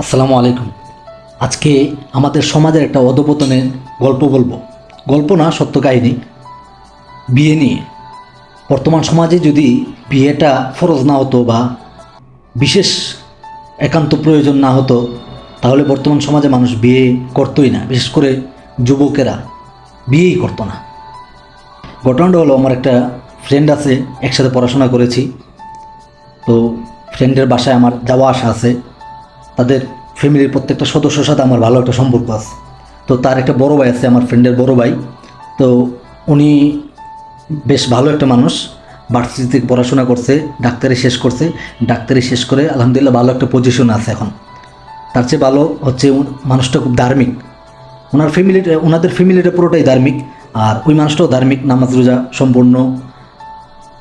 আসসালামু আলাইকুম। আজকে আমাদের সমাজের একটা অধপতনের গল্প বলবো। গল্প না, সত্য কাহিনী। বিয়ে নিয়ে বর্তমান সমাজে যদি বিয়েটা ফরজ না হতো বা বিশেষ একান্ত প্রয়োজন না হতো, তাহলে বর্তমান সমাজে মানুষ বিয়ে করতোই না। বিশেষ করে যুবকেরা বিয়েই করতো না। ঘটনাটা হলো, আমার একটা ফ্রেন্ড আছে, একসাথে পড়াশোনা করেছি। তো ফ্রেন্ডের বাসায় আমার যাওয়া আসা আছে। তাদের ফ্যামিলির প্রত্যেকটা সদস্যর সাথে আমার ভালো একটা সম্পর্ক আছে। তো তার একটা বড় ভাই আছে, আমার ফ্রেন্ডের বড় ভাই। তো উনি বেশ ভালো একটা মানুষ, ভার্সিটি থেকে পড়াশোনা করছে, ডাক্তারি শেষ করছে। ডাক্তারি শেষ করে আলহামদুলিল্লাহ ভালো একটা পজিশন আছে এখন। তার চেয়ে ভালো হচ্ছে মানুষটা খুব ধার্মিক। ওনাদের ফ্যামিলিটা পুরোটাই ধার্মিক। আর ওই মানুষটাও ধার্মিক, নামাজ রোজা সম্পূর্ণ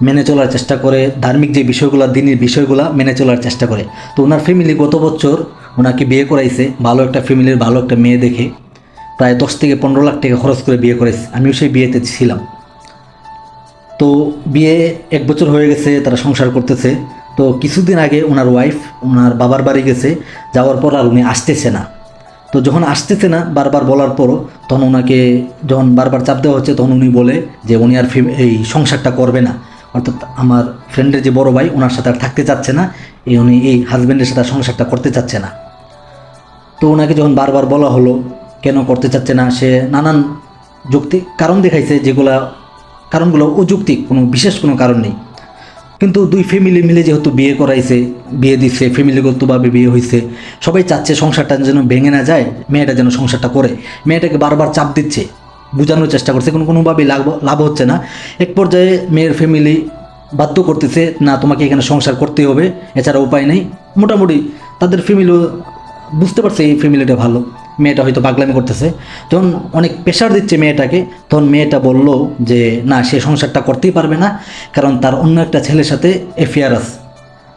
মেনে চলার চেষ্টা করে, ধার্মিক যে বিষয়গুলো, দিনের বিষয়গুলো মেনে চলার চেষ্টা করে। তো ওনার ফ্যামিলি গত বছর ওনাকে বিয়ে করাইছে, ভালো একটা ফ্যামিলির ভালো একটা মেয়ে দেখে। প্রায় 10 থেকে 15 লাখ টাকা খরচ করে বিয়ে করাইছে। আমিও সেই বিয়েতে ছিলাম। তো বিয়ে 1 বছর হয়ে গেছে, তারা সংসার করতেছে। তো কিছুদিন আগে ওনার ওয়াইফ ওনার বাবার বাড়ি গেছে, যাওয়ার পর আর উনি আসতেছে না। তো যখন আসতেছে না বারবার বলার পরও, তখন ওনাকে যখন বারবার চাপ দেওয়া হচ্ছে, তখন উনি বলে যে উনি আর এই সংসারটা করবে না। অর্থাৎ আমার ফ্রেন্ডের যে বড় ভাই, ওনার সাথে আর থাকতে চাচ্ছে না। উনি এই হাজব্যান্ডের সাথে সংসারটা করতে চাচ্ছে না। তো ওনাকে যখন বারবার বলা হলো কেন করতে চাচ্ছে না, সে নানান যৌক্তিক কারণ দেখাইছে, যেগুলা কারণগুলো অযৌক্তিক, কোনো বিশেষ কোনো কারণ নেই। কিন্তু দুই ফ্যামিলি মিলে যেহেতু বিয়ে করাইছে, বিয়ে দিচ্ছে, ফ্যামিলিগতভাবে বিয়ে হয়েছে, সবাই চাচ্ছে সংসারটা যেন ভেঙে না যায়, মেয়েটা যেন সংসারটা করে। মেয়েটাকে বারবার চাপ দিচ্ছে, বোঝানোর চেষ্টা করছে, কোনোভাবেই লাভ হচ্ছে না। এক পর্যায়ে মেয়ের ফ্যামিলি বাধ্য করতেছে, না তোমাকে এখানে সংসার করতেই হবে, এছাড়া উপায় নেই। মোটামুটি তাদের ফ্যামিলিও বুঝতে পারছে এই ফ্যামিলিটা ভালো, মেয়েটা হয়তো পাগলামি করতেছে। যখন অনেক প্রেশার দিচ্ছে মেয়েটাকে, তখন মেয়েটা বলল যে না, সে সংসারটা করতেই পারবে না, কারণ তার অন্য একটা ছেলের সাথে অ্যাফেয়ার আছে।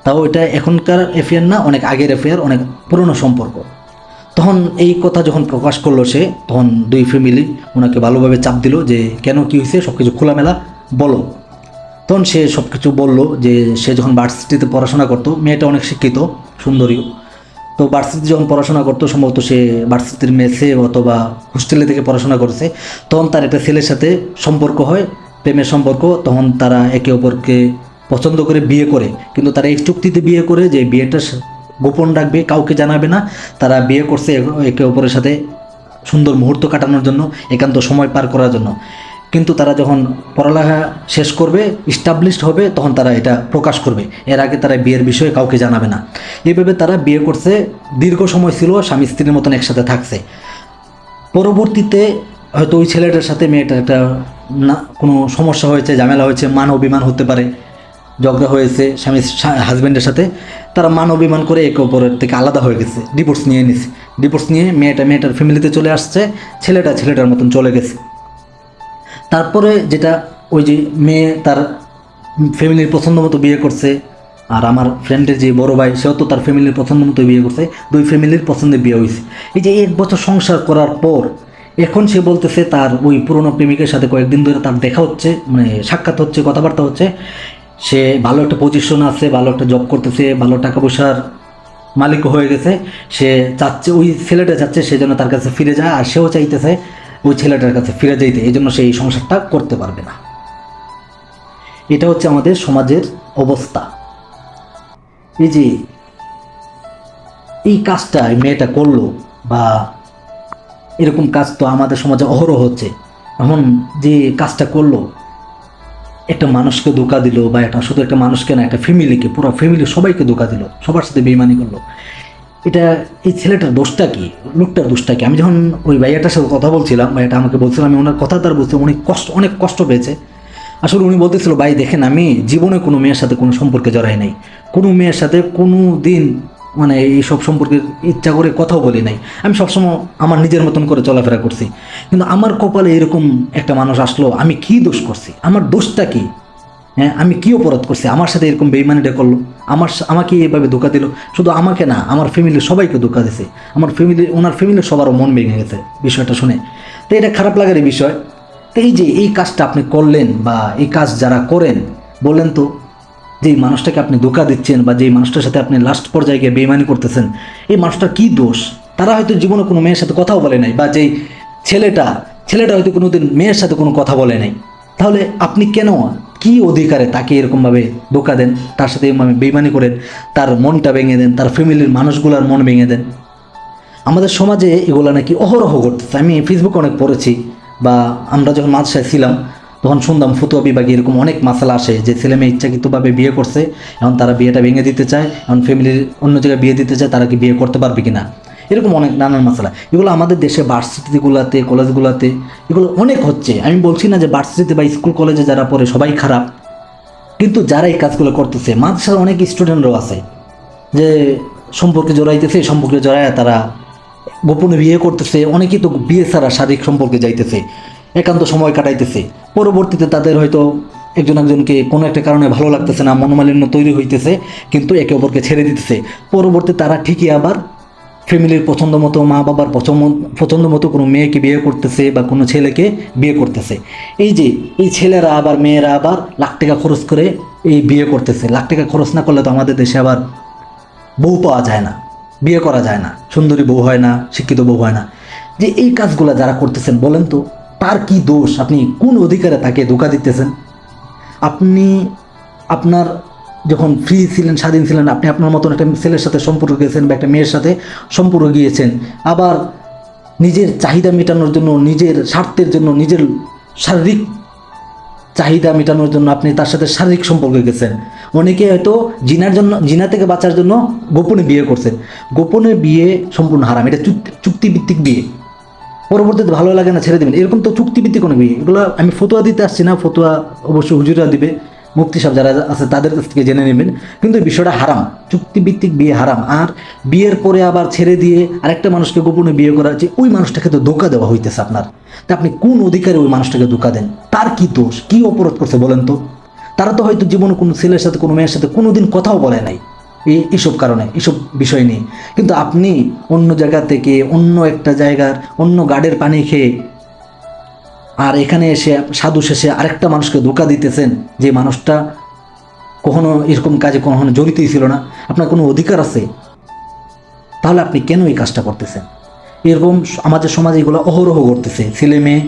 তাও এটা এখনকার অ্যাফেয়ার না, অনেক আগের অ্যাফেয়ার, অনেক পুরনো সম্পর্ক। তখন এই কথা যখন প্রকাশ করলো সে, তখন দুই ফ্যামিলি ওনাকে ভালোভাবে চাপ দিল যে কেন, কী হয়েছে, সব কিছু খোলামেলা বলো। তখন সে সব কিছু বললো যে সে যখন ভার্সিটিতে পড়াশোনা করতো, মেয়েটা অনেক শিক্ষিত, সুন্দরীও। তো ভার্সিটি যখন পড়াশোনা করতো, সম্ভবত সে ভার্সিটির মেসে অথবা হোস্টেলে থেকে পড়াশোনা করেছে, তখন তার একটা ছেলের সাথে সম্পর্ক হয়, প্রেমের সম্পর্ক। তখন তারা একে অপরকে পছন্দ করে বিয়ে করে, কিন্তু তারা এই চুক্তিতে বিয়ে করে যে বিয়েটা গোপন রাখবে, কাউকে জানাবে না। তারা বিয়ে করছে একে অপরের সাথে সুন্দর মুহূর্ত কাটানোর জন্য, একান্ত সময় পার করার জন্য। কিন্তু তারা যখন পড়ালেখা শেষ করবে, ইস্টাবলিশড হবে, তখন তারা এটা প্রকাশ করবে। এর আগে তারা বিয়ের বিষয়ে কাউকে জানাবে না। এইভাবে তারা বিয়ে করছে, দীর্ঘ সময় ছিল, স্বামী স্ত্রীর মতন একসাথে থাকছে। পরবর্তীতে হয়তো ওই ছেলেটার সাথে মেয়েটার একটা না কোনো সমস্যা হয়েছে, ঝামেলা হয়েছে, মান অভিমান হতে পারে, ঝগড়া হয়েছে স্বামী হাজব্যান্ডের সাথে। তারা মান অভিমান করে একে অপরের থেকে আলাদা হয়ে গেছে, ডিভোর্স নিয়ে নিছে। ডিভোর্স নিয়ে মেয়েটার ফ্যামিলিতে চলে আসছে, ছেলেটার মতন চলে গেছে। তারপরে যেটা, ওই যে মেয়ে তার ফ্যামিলির পছন্দ মতো বিয়ে করছে, আর আমার ফ্রেন্ডের যে বড় ভাই, সেও তো তার ফ্যামিলির পছন্দ মতো বিয়ে করছে। দুই ফ্যামিলির পছন্দে বিয়ে হয়েছে। এই যে 1 বছর সংসার করার পর এখন সে বলতেছে তার ওই পুরনো প্রেমিকের সাথে কয়েকদিন ধরে তার দেখা হচ্ছে, মানে সাক্ষাৎ হচ্ছে, কথাবার্তা হচ্ছে। সে ভালো একটা পজিশন আছে, ভালো একটা জব করতেছে, ভালো টাকা পয়সার মালিকও হয়ে গেছে। সে চাচ্ছে, ওই ছেলেটা চাচ্ছে সে যেন তার কাছে ফিরে যায়, আর সেও চাইতেছে ওই ছেলেটার কাছে ফিরে যাইতে। এই জন্য সে এই সংসারটা করতে পারবে না। এটা হচ্ছে আমাদের সমাজের অবস্থা। এই যে এই কাজটা এই মেয়েটা করলো, বা এরকম কাজ তো আমাদের সমাজে অহরহ হচ্ছে। এখন যে কাজটা করলো, একটা মানুষকে ধোঁকা দিল, বা এটা শুধু একটা মানুষকে না, একটা ফ্যামিলিকে, পুরো ফ্যামিলি সবাইকে ধোঁকা দিল, সবার সাথে বেইমানি করলো। এটা এই ছেলেটার দোষটা কি, লোকটার দোষটা কি? আমি যখন ওই ভাইয়াটার সাথে কথা বলছিলাম, ভাইয়াটা আমাকে বলছিলাম, আমি ওনার কথা তার বুঝতে অনেক কষ্ট পেয়েছে। আসলে উনি বলতেছিল, ভাই দেখেন, আমি জীবনে কোনো মেয়ের সাথে কোনো সম্পর্কে জড়াই নাই, কোনো মেয়ের সাথে কোনো দিন মানে এইসব সম্পর্কে ইচ্ছা করে কথাও বলি নাই। আমি সবসময় আমার নিজের মতন করে চলাফেরা করছি। কিন্তু আমার কপালে এরকম একটা মানুষ আসলো, আমি কি দোষ করছি? আমার দোষটা কি? হ্যাঁ, আমি কী অপরাধ করছি? আমার সাথে এরকম বেইমানিটা করলো, আমাকে এইভাবে ধোঁকা দিল। শুধু আমাকে না, আমার ফ্যামিলির সবাইকে ধোঁকা দিছে। ওনার ফ্যামিলির সবারও মন ভেঙে গেছে বিষয়টা শুনে। তো এটা খারাপ লাগারই বিষয়। তো এই যে এই কাজটা আপনি করলেন, বা এই কাজ যারা করেন, বললেন তো যেই মানুষটাকে আপনি ধোঁকা দিচ্ছেন বা যেই মানুষটার সাথে আপনি লাস্ট পর্যায়ে গিয়ে বেইমানি করতেছেন, এই মানুষটার কী দোষ? তারা হয়তো জীবনে কোনো মেয়ের সাথে কথাও বলে নাই, বা যেই ছেলেটা হয়তো কোনোদিন মেয়ের সাথে কোনো কথা বলে নাই। তাহলে আপনি কেন, কি অধিকারে তাকে এরকমভাবে ধোঁকা দেন, তার সাথে এরকমভাবে বেইমানি করেন, তার মনটা ভেঙে দেন, তার ফ্যামিলির মানুষগুলোর মন ভেঙে দেন? আমাদের সমাজে এগুলো নাকি অহরহ করতেছে। আমি ফেসবুকে অনেক পড়েছি, বা আমরা যখন মাদ্রাসায় ছিলাম তখন শুনতাম ফতুয়া বিভাগে এরকম অনেক মাসালা আসে যে ছেলে মেয়ে ইচ্ছাকৃতভাবে বিয়ে করছে, এখন তারা বিয়েটা ভেঙে দিতে চায়, এখন ফ্যামিলির অন্য জায়গায় বিয়ে দিতে চায়, তারা কি বিয়ে করতে পারবে কি না, এরকম অনেক নানান মাসালা। এগুলো আমাদের দেশে ভার্সিটিগুলোতে, কলেজগুলোতে এগুলো অনেক হচ্ছে। আমি বলছি না যে ভার্সিটিতে বা স্কুল কলেজে যারা পড়ে সবাই খারাপ, কিন্তু যারা এই কাজগুলো করতেছে, মাদ্রাসার অনেক স্টুডেন্টরাও আছে যে সম্পর্কে জড়াইতেছে, সম্পর্কে জড়ায় তারা গোপনে বিয়ে করতেছে। অনেকেই তো বিয়ে ছাড়া শারীরিক সম্পর্কে যাইতেছে, একান্ত সময় কাটাইতেছে। পরবর্তীতে তাদের হয়তো একজন একজনকে কোনো একটা কারণে ভালো লাগতেছে না, মনোমালিন্য তৈরি হইতেছে, কিন্তু একে অপরকে ছেড়ে দিতেছে। পরবর্তী তারা ঠিকই আবার ফ্যামিলির পছন্দ মতো, মা বাবার পছন্দ মতো কোনো মেয়েকে বিয়ে করতেছে বা কোনো ছেলেকে বিয়ে করতেছে। এই যে এই ছেলেরা আবার মেয়েরা আবার লাখ টাকা খরচ করে এই বিয়ে করতেছে। লাখ টাকা খরচ না করলে তো আমাদের দেশে আবার বউ পাওয়া যায় না, বিয়ে করা যায় না, সুন্দরী বউ হয় না, শিক্ষিত বউ হয় না। যে এই কাজগুলো যারা করতেছেন, বলেন তো তার কি দোষ? আপনি কোন অধিকারে তাকে ধোঁকা দিতেছেন? আপনি আপনার যখন ফ্রি ছিলেন, স্বাধীন ছিলেন, আপনি আপনার মতন একটা ছেলের সাথে সম্পর্ক গিয়েছেন বা একটা মেয়ের সাথে সম্পর্ক গিয়েছেন, আবার নিজের চাহিদা মেটানোর জন্য, নিজের স্বার্থের জন্য, নিজের শারীরিক চাহিদা মেটানোর জন্য আপনি তার সাথে শারীরিক সম্পর্কে গেছেন। অনেকে হয়তো জিনা থেকে বাঁচার জন্য গোপনে বিয়ে করছেন। গোপনে বিয়ে সম্পূর্ণ হারাম, এটা চুক্তিভিত্তিক বিয়ে। পরবর্তীতে ভালো লাগে না ছেড়ে দেবেন, এরকম তো চুক্তিভিত্তিক কোনো বিয়ে। এগুলো আমি ফতোয়া দিতে আসছি না, ফতোয়া অবশ্যই হুজুরা দিবে, মুফতি সাহেব যারা আছে তাদের কাছ থেকে জেনে নেবেন। কিন্তু এই বিষয়টা হারাম, চুক্তিভিত্তিক বিয়ে হারাম। আর বিয়ের পরে আবার ছেড়ে দিয়ে আরেকটা মানুষকে গোপনে বিয়ে করা, যে ওই মানুষটাকে তো ধোঁকা দেওয়া হইতেছে আপনার। তা আপনি কোন অধিকারে ওই মানুষটাকে ধোঁকা দেন? তার কি দোষ, কি অপরাধ করছে বলেন তো? তারা তো হয়তো জীবনে কোনো ছেলের সাথে, কোনো মেয়ের সাথে কোনোদিন কথাও বলে নাই এইসব কারণে, এইসব বিষয় নিয়ে। কিন্তু আপনি অন্য জায়গা থেকে, অন্য একটা জায়গার অন্য গাড়ির পানি খেয়ে আর এখানে এসে সাধু শেষে আরেকটা মানুষকে ধোঁকা দিতেছেন, যে মানুষটা কখনো এরকম কাজে কখনো জড়িতই ছিল না। আপনার কোনো অধিকার আছে? তাহলে আপনি কেন এই কাজটা করতেছেন? এরকম আমাদের সমাজে এগুলো অহরহ করতেছে। ছেলে মেয়ে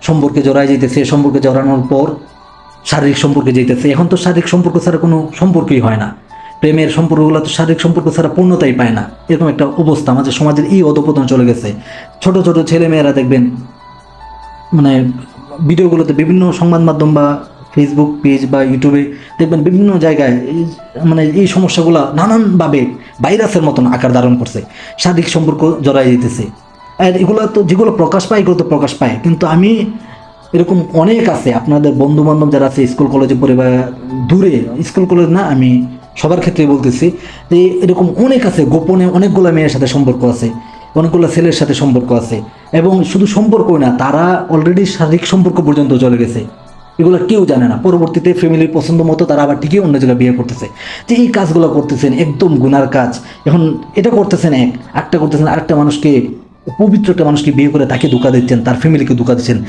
সম্পর্কে জড়াই যেতেছে, সম্পর্কে জড়ানোর পর শারীরিক সম্পর্কে যেতেছে। এখন তো শারীরিক সম্পর্ক ছাড়া কোনো সম্পর্কই হয় না। প্রেমের সম্পর্কগুলো তো শারীরিক সম্পর্ক ছাড়া পূর্ণতাই পায় না। এরকম একটা অবস্থা আমাদের সমাজের, এই অধঃপতন চলে গেছে। ছোট ছোট ছেলে মেয়েরা দেখবেন, মানে ভিডিওগুলোতে বিভিন্ন সংবাদ মাধ্যম বা ফেসবুক পেজ বা ইউটিউবে দেখবেন বিভিন্ন জায়গায় মানে এই সমস্যাগুলো নানানভাবে ভাইরাসের মতন আকার ধারণ করছে, শারীরিক সম্পর্ক জড়াই যেতেছে। আর এগুলো তো যেগুলো প্রকাশ পায়, এগুলো তো প্রকাশ পায়। কিন্তু আমি এরকম অনেক আছে, আপনাদের বন্ধু বান্ধব যারা আছে স্কুল কলেজে পড়ে বা দূরে, স্কুল কলেজ না, আমি সবার ক্ষেত্রে বলতেছি, যে এরকম অনেক আছে গোপনে অনেকগুলো মেয়ের সাথে সম্পর্ক আছে, অনেকগুলো ছেলের সাথে সম্পর্ক আছে। এবং শুধু সম্পর্কই না, তারা অলরেডি শারীরিক সম্পর্ক পর্যন্ত চলে গেছে। এগুলো কেউ জানে না। পরবর্তীতে ফ্যামিলির পছন্দ মতো তারা আবার ঠিকই অন্য জায়গায় বিয়ে করতেছে। যে এই কাজগুলো করতেছেন একদম গুনার কাজ। এখন এটা করতেছেন একটা করতেছেন, আরেকটা মানুষকে, পবিত্র একটা মানুষকে বিয়ে করে তাকে ধোঁকা দিচ্ছেন, তার ফ্যামিলিকে ধোঁকা দিচ্ছেন।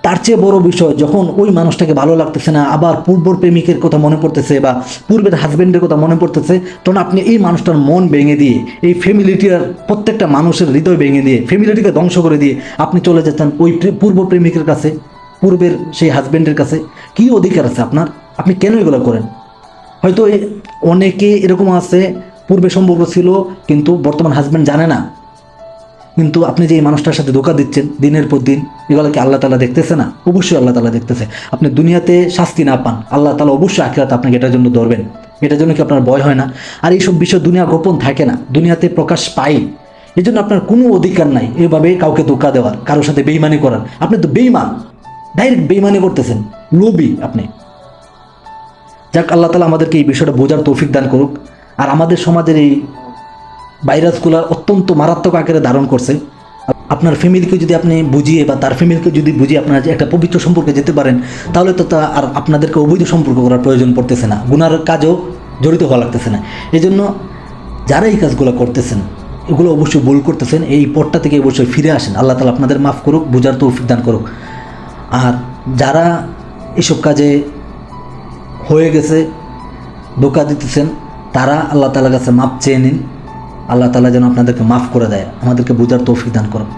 তার চেয়ে বড় বিষয়, যখন ওই মানুষটাকে ভালো লাগতেছে না, আবার পূর্বর প্রেমিকের কথা মনে পড়তেছে বা পূর্বের হাজব্যান্ডের কথা মনে পড়তেছে, তখন আপনি এই মানুষটার মন ভেঙে দিয়ে, এই ফ্যামিলিটির প্রত্যেকটা মানুষের হৃদয় ভেঙে দিয়ে, ফ্যামিলিটিকে ধ্বংস করে দিয়ে আপনি চলে যাচ্ছেন ওই পূর্ব প্রেমিকের কাছে, পূর্বের সেই হাজব্যান্ডের কাছে। কী অধিকার আছে আপনার? আপনি কেন এগুলো করেন? হয়তো অনেকে এরকম আছে, পূর্বে সম্পর্ক ছিল কিন্তু বর্তমান হাজব্যান্ড জানে না, কিন্তু আপনি যে এই মানুষটার সাথে ধোঁকা দিচ্ছেন দিনের পর দিন, এগুলো কি আল্লাহ তাআলা দেখতেছে না? অবশ্যই আল্লাহ তাআলা দেখতেছে। আপনি দুনিয়াতে শাস্তি না পান, আল্লাহ তাআলা অবশ্যই আখিরাতে আপনাকে এটার জন্য ধরবেন। এটার জন্য কি আপনার ভয় হয় না? আর এইসব বিষয় দুনিয়া গোপন থাকে না, দুনিয়াতে প্রকাশ পায়। এই জন্য আপনার কোনো অধিকার নাই এভাবে কাউকে ধোঁকা দেওয়ার, কারোর সাথে বেইমানি করার। আপনি তো বেইমান, ডাইরেক্ট বেইমানি করতেছেন, লোভী আপনি। যাক, আল্লাহ তাআলা আমাদেরকে এই বিষয়টা বোঝার তৌফিক দান করুক। আর আমাদের সমাজের এই ভাইরাসগুলো অত্যন্ত মারাত্মক আকারে ধারণ করছে। আপনার ফ্যামিলিকে যদি আপনি বুঝিয়ে বা তার ফ্যামিলিকে যদি বুঝিয়ে আপনারা একটা পবিত্র সম্পর্কে যেতে পারেন, তাহলে তো তা আর আপনাদেরকে অবৈধ সম্পর্ক করার প্রয়োজন পড়তেছে না, গুনার কাজও জড়িত হওয়া লাগতেছে না। এই জন্য যারা এই কাজগুলো করতেছেন, এগুলো অবশ্যই ভুল করতেছেন, এই পথটা থেকে অবশ্যই ফিরে আসেন। আল্লাহ তাআলা আপনাদের মাফ করুক, বোঝার তৌফিক দান করুক। আর যারা এসব কাজে হয়ে গেছে, ধোঁকা দিতেছেন তারা আল্লাহ তাআলার কাছে মাপ চেয়ে নিন। আল্লাহ তাআলা যেন আপনাদেরকে মাফ করে দেয়, আমাদেরকে বুঝার তৌফিক দান করুন।